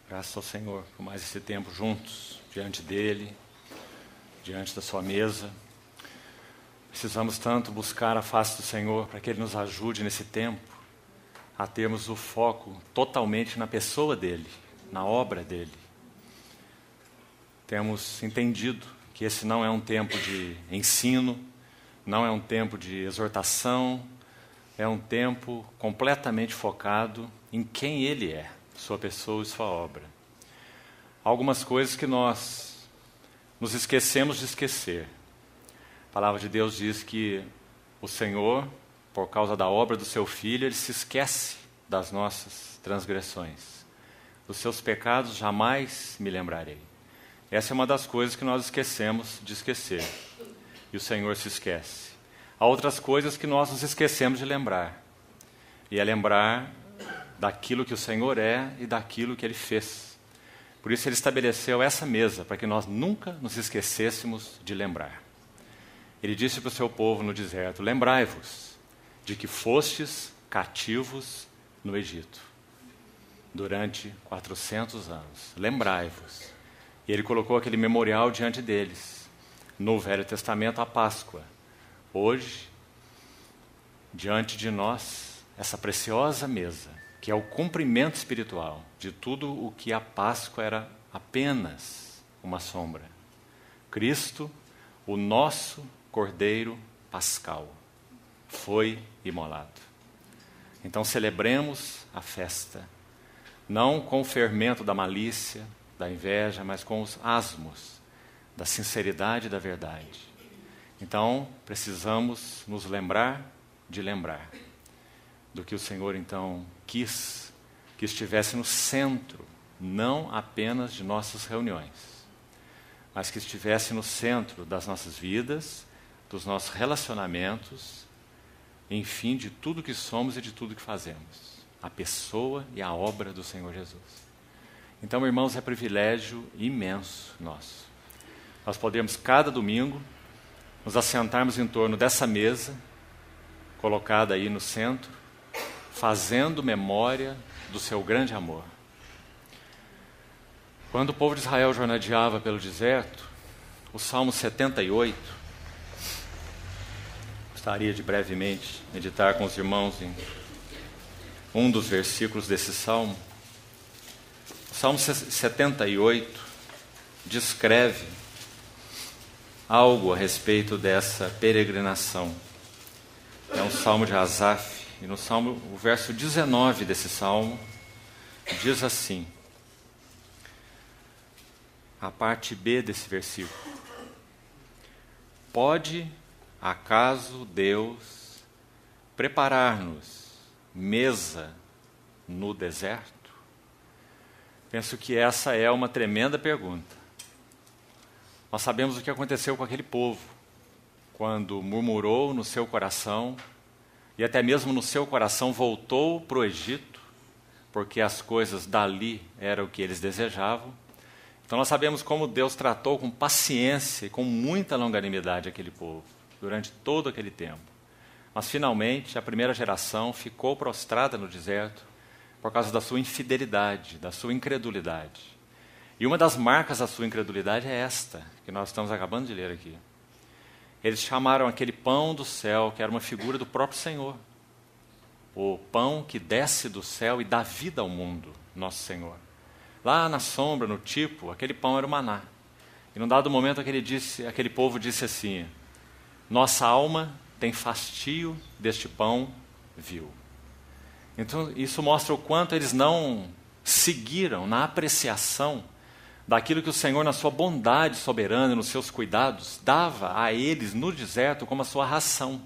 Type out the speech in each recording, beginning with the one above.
Graças ao Senhor por mais esse tempo juntos, diante dEle, diante da sua mesa. Precisamos tanto buscar a face do Senhor para que Ele nos ajude nesse tempo a termos o foco totalmente na pessoa dEle, na obra dEle. Temos entendido que esse não é um tempo de ensino, não é um tempo de exortação, é um tempo completamente focado em quem Ele é, sua pessoa e sua obra. Há algumas coisas que nós nos esquecemos de esquecer. A palavra de Deus diz que o Senhor, por causa da obra do seu Filho, Ele se esquece das nossas transgressões. Dos seus pecados jamais me lembrarei. Essa é uma das coisas que nós esquecemos de esquecer. E o Senhor se esquece. Há outras coisas que nós nos esquecemos de lembrar. E é lembrar daquilo que o Senhor é e daquilo que Ele fez. Por isso Ele estabeleceu essa mesa, para que nós nunca nos esquecêssemos de lembrar. Ele disse para o seu povo no deserto: lembrai-vos de que fostes cativos no Egito durante 400 anos. Lembrai-vos. E Ele colocou aquele memorial diante deles. No Velho Testamento, a Páscoa. Hoje, diante de nós, essa preciosa mesa, que é o cumprimento espiritual de tudo o que a Páscoa era apenas uma sombra. Cristo, o nosso Cordeiro Pascal, foi imolado. Então celebremos a festa, não com o fermento da malícia, da inveja, mas com os asmos da sinceridade e da verdade. Então precisamos nos lembrar de lembrar do que o Senhor então quis que estivesse no centro, não apenas de nossas reuniões, mas que estivesse no centro das nossas vidas, dos nossos relacionamentos, enfim, de tudo que somos e de tudo que fazemos. A pessoa e a obra do Senhor Jesus. Então, irmãos, é privilégio imenso nosso. Nós podemos, cada domingo, nos assentarmos em torno dessa mesa, colocada aí no centro, fazendo memória do seu grande amor. Quando o povo de Israel jornadeava pelo deserto, o Salmo 78, gostaria de brevemente meditar com os irmãos em um dos versículos desse Salmo. O Salmo 78 descreve algo a respeito dessa peregrinação. É um Salmo de Asaf. E no Salmo, o verso 19 desse Salmo diz assim, a parte B desse versículo: pode acaso Deus preparar-nos mesa no deserto? Penso que essa é uma tremenda pergunta. Nós sabemos o que aconteceu com aquele povo, quando murmurou no seu coração, e até mesmo no seu coração voltou para o Egito, porque as coisas dali eram o que eles desejavam. Então nós sabemos como Deus tratou com paciência e com muita longanimidade aquele povo, durante todo aquele tempo. Mas finalmente a primeira geração ficou prostrada no deserto, por causa da sua infidelidade, da sua incredulidade. E uma das marcas da sua incredulidade é esta, que nós estamos acabando de ler aqui. Eles chamaram aquele pão do céu, que era uma figura do próprio Senhor. O pão que desce do céu e dá vida ao mundo, nosso Senhor. Lá na sombra, no tipo, aquele pão era o maná. E num dado momento aquele povo disse assim: nossa alma tem fastio deste pão vil. Então isso mostra o quanto eles não seguiram na apreciação daquilo que o Senhor, na sua bondade soberana e nos seus cuidados, dava a eles no deserto como a sua ração,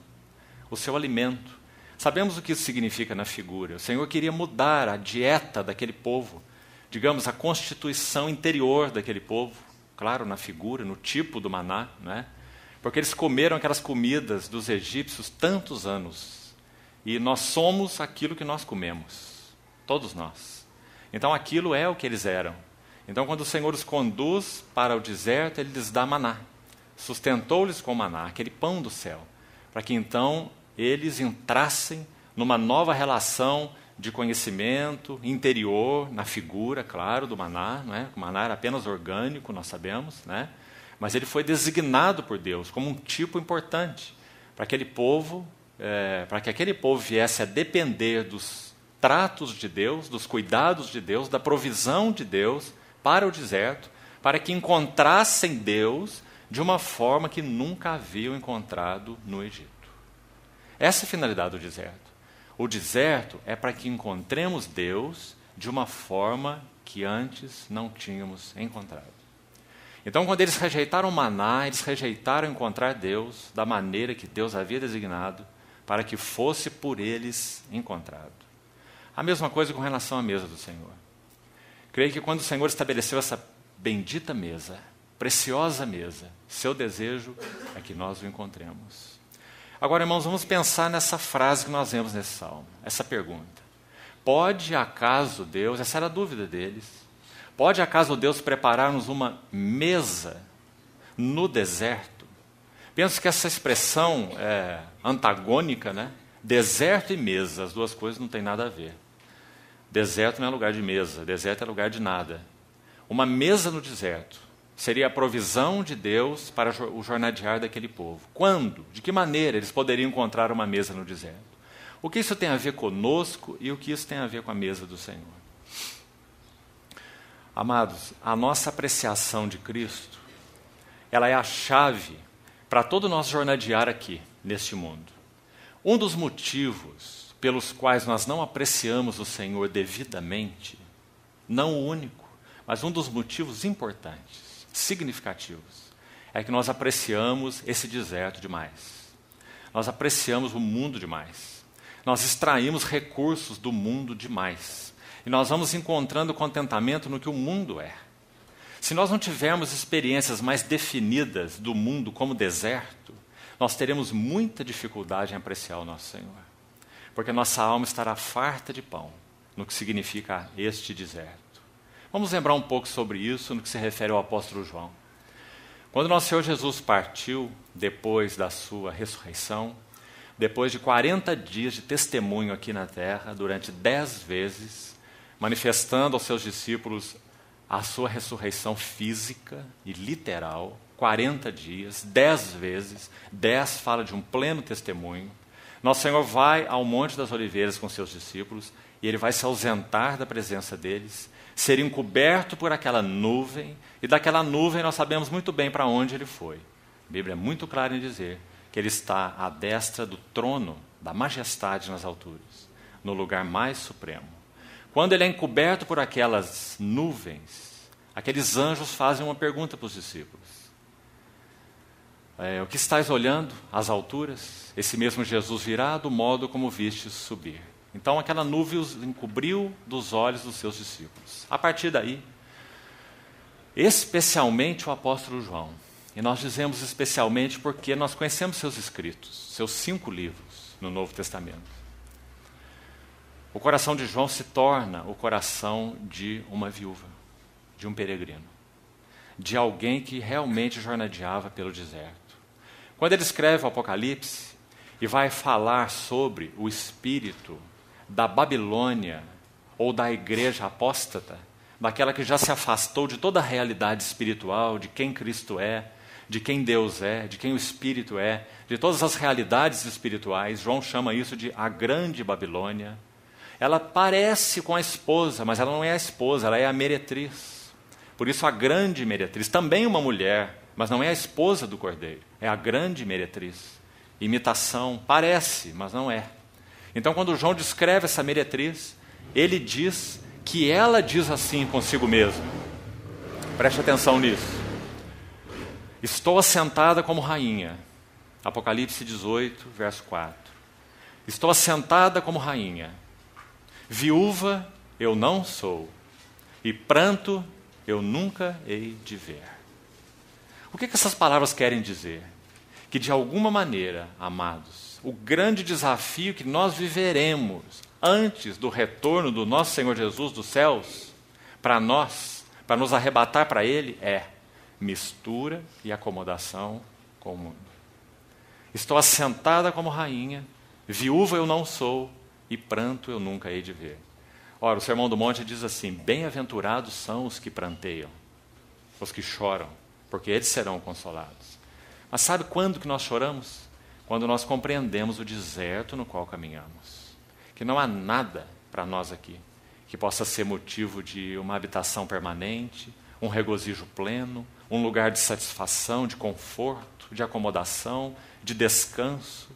o seu alimento. Sabemos o que isso significa na figura. O Senhor queria mudar a dieta daquele povo, digamos, a constituição interior daquele povo, claro, na figura, no tipo do maná, não é? Porque eles comeram aquelas comidas dos egípcios tantos anos, e nós somos aquilo que nós comemos, todos nós. Então aquilo é o que eles eram. Então, quando o Senhor os conduz para o deserto, Ele lhes dá maná. Sustentou-lhes com maná, aquele pão do céu, para que então eles entrassem numa nova relação de conhecimento interior, na figura, claro, do maná. Não é? O maná era apenas orgânico, nós sabemos, né? Mas ele foi designado por Deus como um tipo importante para aquele povo, para que aquele povo viesse a depender dos tratos de Deus, dos cuidados de Deus, da provisão de Deus para o deserto, para que encontrassem Deus de uma forma que nunca haviam encontrado no Egito. Essa é a finalidade do deserto. O deserto é para que encontremos Deus de uma forma que antes não tínhamos encontrado. Então, quando eles rejeitaram o maná, eles rejeitaram encontrar Deus da maneira que Deus havia designado para que fosse por eles encontrado. A mesma coisa com relação à mesa do Senhor. Creio que quando o Senhor estabeleceu essa bendita mesa, preciosa mesa, seu desejo é que nós o encontremos. Agora, irmãos, vamos pensar nessa frase que nós vemos nesse salmo, essa pergunta. Pode acaso Deus, essa era a dúvida deles, pode acaso Deus preparar-nos uma mesa no deserto? Penso que essa expressão é antagônica, né? Deserto e mesa, as duas coisas não têm nada a ver. Deserto não é lugar de mesa, deserto é lugar de nada. Uma mesa no deserto seria a provisão de Deus para o jornadear daquele povo. Quando? De que maneira eles poderiam encontrar uma mesa no deserto? O que isso tem a ver conosco e o que isso tem a ver com a mesa do Senhor? Amados, a nossa apreciação de Cristo, ela é a chave para todo o nosso jornadear aqui, neste mundo. Um dos motivos pelos quais nós não apreciamos o Senhor devidamente, não o único, mas um dos motivos importantes, significativos, é que nós apreciamos esse deserto demais. Nós apreciamos o mundo demais. Nós extraímos recursos do mundo demais. E nós vamos encontrando contentamento no que o mundo é. Se nós não tivermos experiências mais definidas do mundo como deserto, nós teremos muita dificuldade em apreciar o nosso Senhor. Porque nossa alma estará farta de pão no que significa este deserto. Vamos lembrar um pouco sobre isso no que se refere ao apóstolo João. Quando nosso Senhor Jesus partiu, depois da sua ressurreição, depois de 40 dias de testemunho aqui na terra, durante 10 vezes, manifestando aos seus discípulos a sua ressurreição física e literal, 40 dias, 10 vezes, 10 fala de um pleno testemunho. Nosso Senhor vai ao Monte das Oliveiras com seus discípulos e ele vai se ausentar da presença deles, ser encoberto por aquela nuvem, e daquela nuvem nós sabemos muito bem para onde ele foi. A Bíblia é muito clara em dizer que ele está à destra do trono da majestade nas alturas, no lugar mais supremo. Quando ele é encoberto por aquelas nuvens, aqueles anjos fazem uma pergunta para os discípulos. O que estáis olhando às alturas? Esse mesmo Jesus virá do modo como vistes subir. Então aquela nuvem os encobriu dos olhos dos seus discípulos. A partir daí, especialmente o apóstolo João, e nós dizemos especialmente porque nós conhecemos seus escritos, seus 5 livros no Novo Testamento. O coração de João se torna o coração de uma viúva, de um peregrino, de alguém que realmente jornadeava pelo deserto. Quando ele escreve o Apocalipse e vai falar sobre o espírito da Babilônia ou da igreja apóstata, daquela que já se afastou de toda a realidade espiritual, de quem Cristo é, de quem Deus é, de quem o Espírito é, de todas as realidades espirituais, João chama isso de a grande Babilônia. Ela parece com a esposa, mas ela não é a esposa, ela é a meretriz. Por isso a grande meretriz, também uma mulher, mas não é a esposa do cordeiro, é a grande meretriz. Imitação, parece, mas não é. Então, quando João descreve essa meretriz, ele diz que ela diz assim consigo mesma. Preste atenção nisso. Estou assentada como rainha. Apocalipse 18, verso 4. Estou assentada como rainha. Viúva eu não sou, e pranto eu nunca hei de ver. O que essas palavras querem dizer? Que de alguma maneira, amados, o grande desafio que nós viveremos antes do retorno do nosso Senhor Jesus dos céus, para nós, para nos arrebatar para Ele, é mistura e acomodação com o mundo. Estou assentada como rainha, viúva eu não sou, e pranto eu nunca hei de ver. Ora, o Sermão do Monte diz assim: bem-aventurados são os que pranteiam, os que choram, porque eles serão consolados. Mas sabe quando que nós choramos? Quando nós compreendemos o deserto no qual caminhamos. Que não há nada para nós aqui que possa ser motivo de uma habitação permanente, um regozijo pleno, um lugar de satisfação, de conforto, de acomodação, de descanso.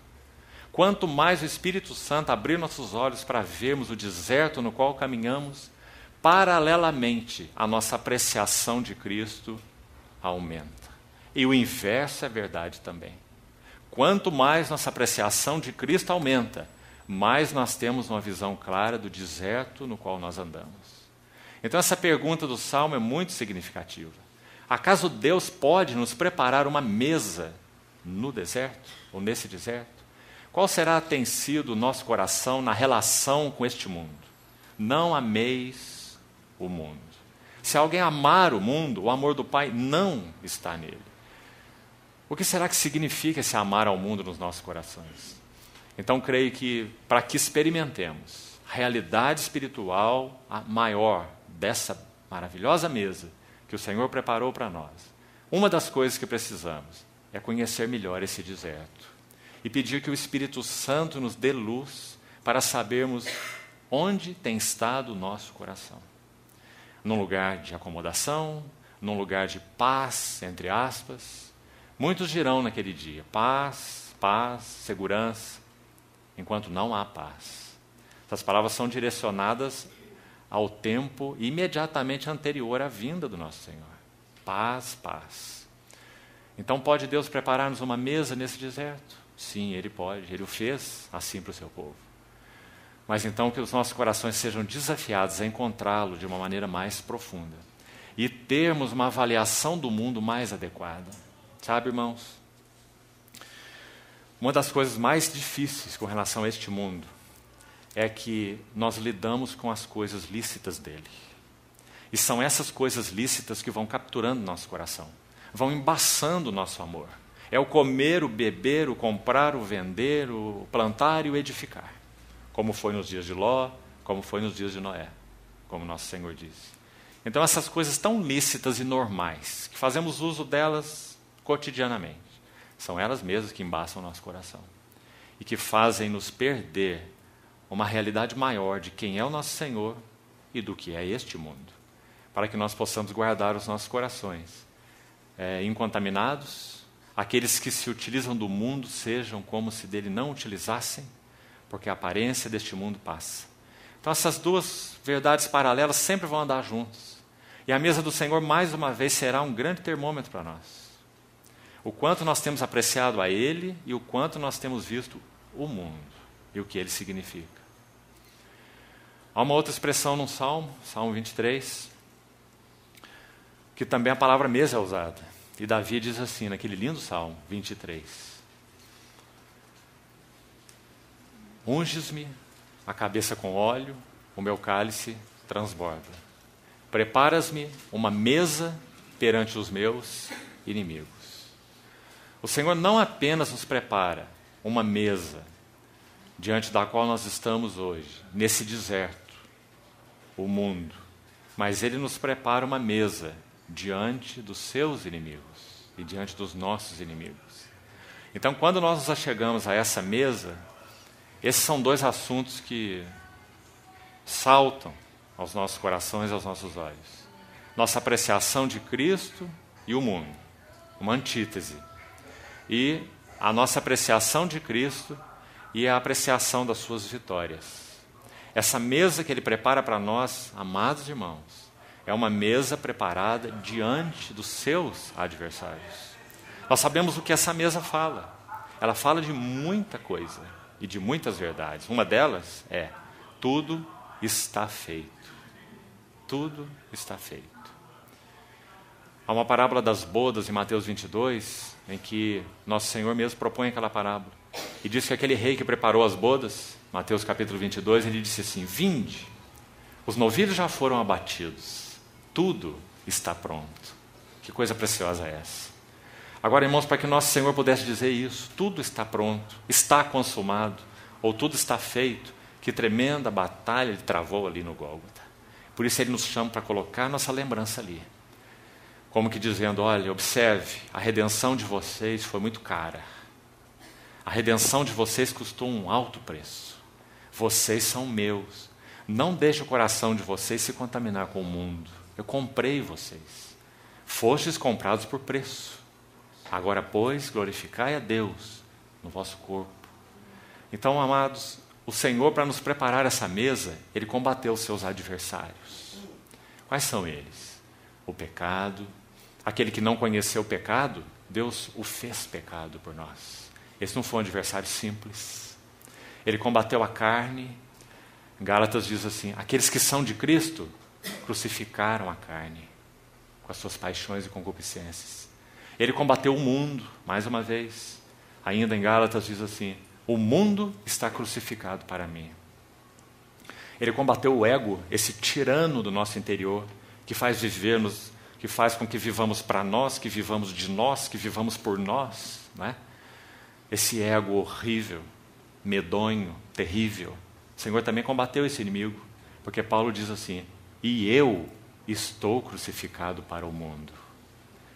Quanto mais o Espírito Santo abrir nossos olhos para vermos o deserto no qual caminhamos, paralelamente a nossa apreciação de Cristo aumenta. E o inverso é verdade também. Quanto mais nossa apreciação de Cristo aumenta, mais nós temos uma visão clara do deserto no qual nós andamos. Então essa pergunta do Salmo é muito significativa. Acaso Deus pode nos preparar uma mesa no deserto, ou nesse deserto? Qual tem sido o nosso coração na relação com este mundo? Não ameis o mundo. Se alguém amar o mundo, o amor do Pai não está nele. O que será que significa esse amar ao mundo nos nossos corações? Então, creio que, para que experimentemos a realidade espiritual maior dessa maravilhosa mesa que o Senhor preparou para nós, uma das coisas que precisamos é conhecer melhor esse deserto e pedir que o Espírito Santo nos dê luz para sabermos onde tem estado o nosso coração. Num lugar de acomodação, num lugar de paz, entre aspas. Muitos dirão naquele dia: paz, paz, segurança, enquanto não há paz. Essas palavras são direcionadas ao tempo imediatamente anterior à vinda do nosso Senhor. Paz, paz. Então pode Deus preparar-nos uma mesa nesse deserto? Sim, Ele pode. Ele o fez assim para o seu povo. Mas então que os nossos corações sejam desafiados a encontrá-lo de uma maneira mais profunda. E termos uma avaliação do mundo mais adequada. Sabe, irmãos? Uma das coisas mais difíceis com relação a este mundo é que nós lidamos com as coisas lícitas dele. E são essas coisas lícitas que vão capturando nosso coração, vão embaçando o nosso amor. É o comer, o beber, o comprar, o vender, o plantar e o edificar. Como foi nos dias de Ló, como foi nos dias de Noé, como nosso Senhor disse. Então essas coisas tão lícitas e normais, que fazemos uso delas cotidianamente, são elas mesmas que embaçam o nosso coração e que fazem nos perder uma realidade maior de quem é o nosso Senhor e do que é este mundo, para que nós possamos guardar os nossos corações incontaminados, aqueles que se utilizam do mundo sejam como se dele não utilizassem, porque a aparência deste mundo passa. Então essas duas verdades paralelas sempre vão andar juntas. E a mesa do Senhor, mais uma vez, será um grande termômetro para nós. O quanto nós temos apreciado a Ele e o quanto nós temos visto o mundo e o que ele significa. Há uma outra expressão no Salmo, Salmo 23, que também a palavra mesa é usada. E Davi diz assim, naquele lindo Salmo 23: unges-me a cabeça com óleo, o meu cálice transborda. Preparas-me uma mesa perante os meus inimigos. O Senhor não apenas nos prepara uma mesa diante da qual nós estamos hoje, nesse deserto, o mundo, mas Ele nos prepara uma mesa diante dos seus inimigos e diante dos nossos inimigos. Então, quando nós nos achegamos a essa mesa, esses são dois assuntos que saltam aos nossos corações e aos nossos olhos. Nossa apreciação de Cristo e o mundo, uma antítese. E a nossa apreciação de Cristo e a apreciação das suas vitórias. Essa mesa que Ele prepara para nós, amados irmãos, é uma mesa preparada diante dos seus adversários. Nós sabemos o que essa mesa fala. Ela fala de muita coisa e de muitas verdades. Uma delas é: tudo está feito. Tudo está feito. Há uma parábola das bodas em Mateus 22, em que Nosso Senhor mesmo propõe aquela parábola. E diz que aquele rei que preparou as bodas, Mateus capítulo 22, ele disse assim: vinde, os novilhos já foram abatidos, tudo está pronto. Que coisa preciosa é essa? Agora, irmãos, para que Nosso Senhor pudesse dizer isso, tudo está pronto, está consumado, ou tudo está feito, Que tremenda batalha ele travou ali no Gólgota. Por isso ele nos chama para colocar nossa lembrança ali. Como que dizendo, olha, observe, a redenção de vocês foi muito cara. A redenção de vocês custou um alto preço. Vocês são meus. Não deixe o coração de vocês se contaminar com o mundo. Eu comprei vocês. Fostes comprados por preço. Agora, pois, glorificai a Deus no vosso corpo. Então, amados, o Senhor, para nos preparar essa mesa, Ele combateu os seus adversários. Quais são eles? O pecado. Aquele que não conheceu o pecado, Deus o fez pecado por nós. Esse não foi um adversário simples. Ele combateu a carne. Gálatas diz assim, aqueles que são de Cristo crucificaram a carne com as suas paixões e concupiscências. Ele combateu o mundo, mais uma vez. Ainda em Gálatas diz assim, o mundo está crucificado para mim. Ele combateu o ego, esse tirano do nosso interior, que faz vivermos, que faz com que vivamos para nós, que vivamos de nós, que vivamos por nós, né? Esse ego horrível, medonho, terrível. O Senhor também combateu esse inimigo, porque Paulo diz assim, e eu estou crucificado para o mundo.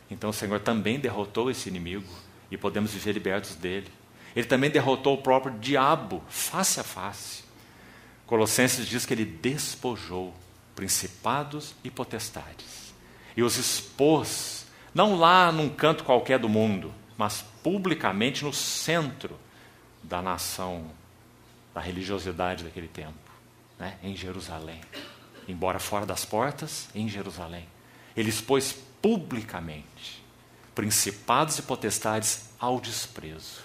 Então o Senhor também derrotou esse inimigo e podemos viver libertos dele. Ele também derrotou o próprio diabo, face a face. Colossenses diz que ele despojou principados e potestades. E os expôs, não lá num canto qualquer do mundo, mas publicamente no centro da nação, da religiosidade daquele tempo, né? Em Jerusalém. Embora fora das portas, em Jerusalém. Ele expôs publicamente principados e potestades ao desprezo,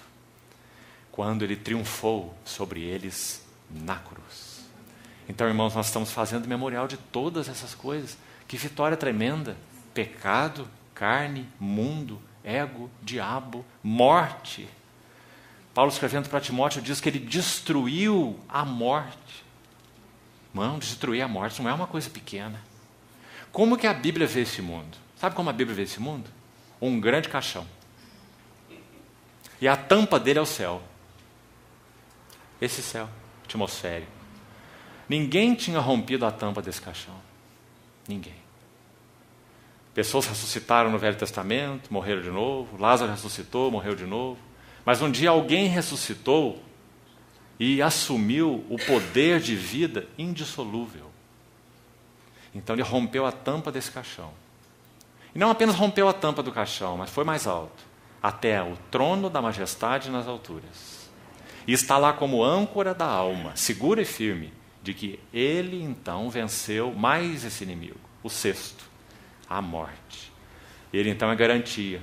quando ele triunfou sobre eles na cruz. Então, irmãos, nós estamos fazendo memorial de todas essas coisas. Que vitória tremenda! Pecado, carne, mundo, ego, diabo, morte. Paulo, escrevendo para Timóteo, diz que ele destruiu a morte. Não, destruir a morte não é uma coisa pequena. Como que a Bíblia vê esse mundo? Sabe como a Bíblia vê esse mundo? Um grande caixão. E a tampa dele é o céu. Esse céu atmosférico. Ninguém tinha rompido a tampa desse caixão. Ninguém. Pessoas ressuscitaram no Velho Testamento, morreram de novo. Lázaro ressuscitou, morreu de novo. Mas um dia alguém ressuscitou e assumiu o poder de vida indissolúvel. Então ele rompeu a tampa desse caixão. E não apenas rompeu a tampa do caixão, mas foi mais alto, até o trono da majestade nas alturas. E está lá como âncora da alma, segura e firme, de que ele então venceu mais esse inimigo, o sexto, a morte. Ele então é garantia.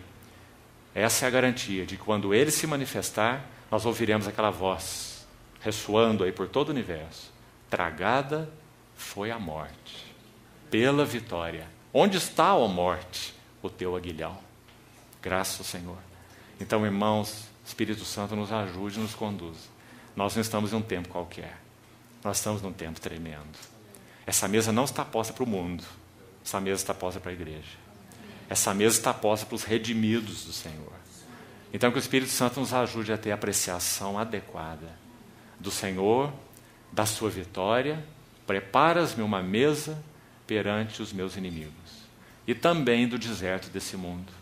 Essa é a garantia de que quando ele se manifestar, nós ouviremos aquela voz ressoando aí por todo o universo. Tragada foi a morte, pela vitória. Onde está, ó morte, o teu aguilhão? Graças ao Senhor. Então, irmãos, Espírito Santo nos ajude e nos conduza. Nós não estamos em um tempo qualquer. Nós estamos num tempo tremendo. Essa mesa não está posta para o mundo. Essa mesa está posta para a igreja. Essa mesa está posta para os redimidos do Senhor. Então, que o Espírito Santo nos ajude a ter a apreciação adequada do Senhor, da sua vitória. Preparas-me uma mesa perante os meus inimigos. E também do deserto desse mundo.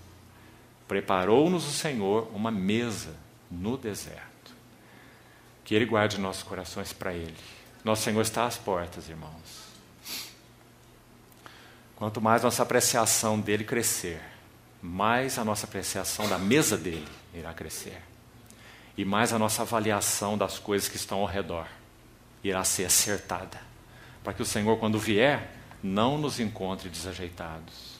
Preparou-nos o Senhor uma mesa no deserto. Que Ele guarde nossos corações para Ele. Nosso Senhor está às portas, irmãos. Quanto mais nossa apreciação dEle crescer, mais a nossa apreciação da mesa dEle irá crescer. E mais a nossa avaliação das coisas que estão ao redor irá ser acertada. Para que o Senhor, quando vier, não nos encontre desajeitados.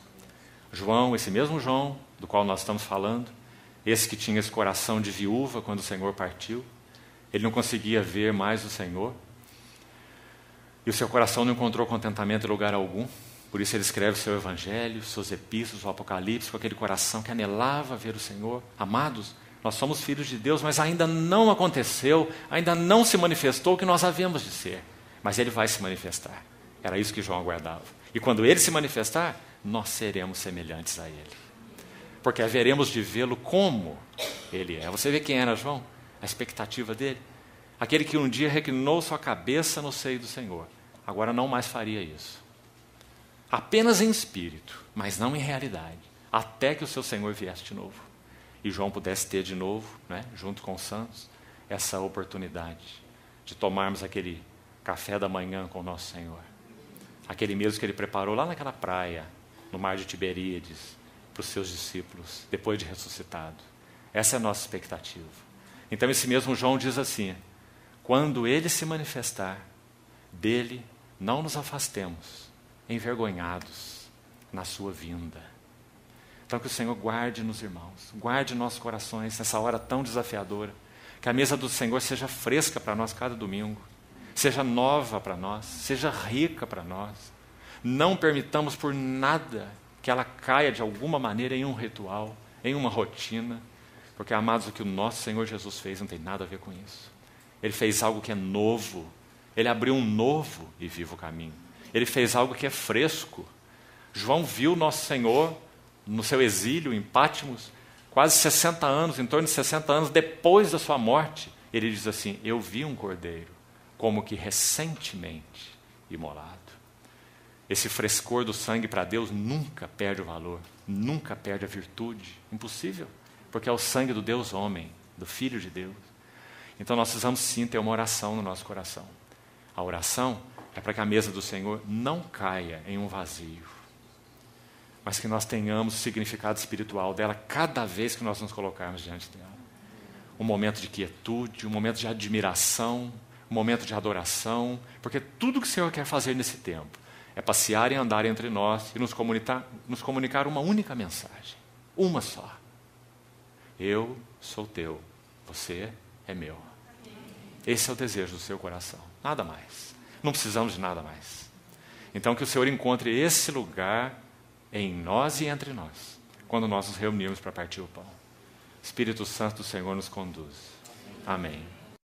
João, esse mesmo João, do qual nós estamos falando, esse que tinha esse coração de viúva quando o Senhor partiu, ele não conseguia ver mais o Senhor, e o seu coração não encontrou contentamento em lugar algum, por isso ele escreve o seu evangelho, seus epístolas, o Apocalipse, com aquele coração que anelava ver o Senhor. Amados, nós somos filhos de Deus, mas ainda não aconteceu, ainda não se manifestou o que nós havíamos de ser, mas ele vai se manifestar. Era isso que João aguardava. E quando ele se manifestar, nós seremos semelhantes a ele. Porque haveremos de vê-lo como ele é. Você vê quem era João? A expectativa dele. Aquele que um dia reclinou sua cabeça no seio do Senhor, agora não mais faria isso. Apenas em espírito, mas não em realidade, até que o seu Senhor viesse de novo. E João pudesse ter de novo, né, junto com os santos, essa oportunidade de tomarmos aquele café da manhã com o nosso Senhor. Aquele mesmo que ele preparou lá naquela praia, no mar de Tiberíades, para os seus discípulos, depois de ressuscitado. Essa é a nossa expectativa. Então esse mesmo João diz assim: quando ele se manifestar, dele não nos afastemos, envergonhados na sua vinda. Então que o Senhor guarde-nos, irmãos, guarde nossos corações nessa hora tão desafiadora, que a mesa do Senhor seja fresca para nós cada domingo, seja nova para nós, seja rica para nós. Não permitamos por nada que ela caia de alguma maneira em um ritual, em uma rotina, porque, amados, o que o nosso Senhor Jesus fez não tem nada a ver com isso. Ele fez algo que é novo, ele abriu um novo e vivo caminho. Ele fez algo que é fresco. João viu nosso Senhor no seu exílio em Pátimos, quase 60 anos, em torno de 60 anos depois da sua morte. Ele diz assim: eu vi um cordeiro, como que recentemente imolado. Esse frescor do sangue para Deus nunca perde o valor, nunca perde a virtude. Impossível, porque é o sangue do Deus homem, do Filho de Deus. Então nós precisamos sim ter uma oração no nosso coração. A oração é para que a mesa do Senhor não caia em um vazio, mas que nós tenhamos o significado espiritual dela cada vez que nós nos colocarmos diante dela. Um momento de quietude, um momento de admiração, um momento de adoração, porque tudo que o Senhor quer fazer nesse tempo é passear e andar entre nós e nos comunicar uma única mensagem, uma só. Eu sou teu, você é meu. Esse é o desejo do seu coração, nada mais. Não precisamos de nada mais. Então que o Senhor encontre esse lugar em nós e entre nós, quando nós nos reunirmos para partir o pão. Espírito Santo do Senhor nos conduz. Amém.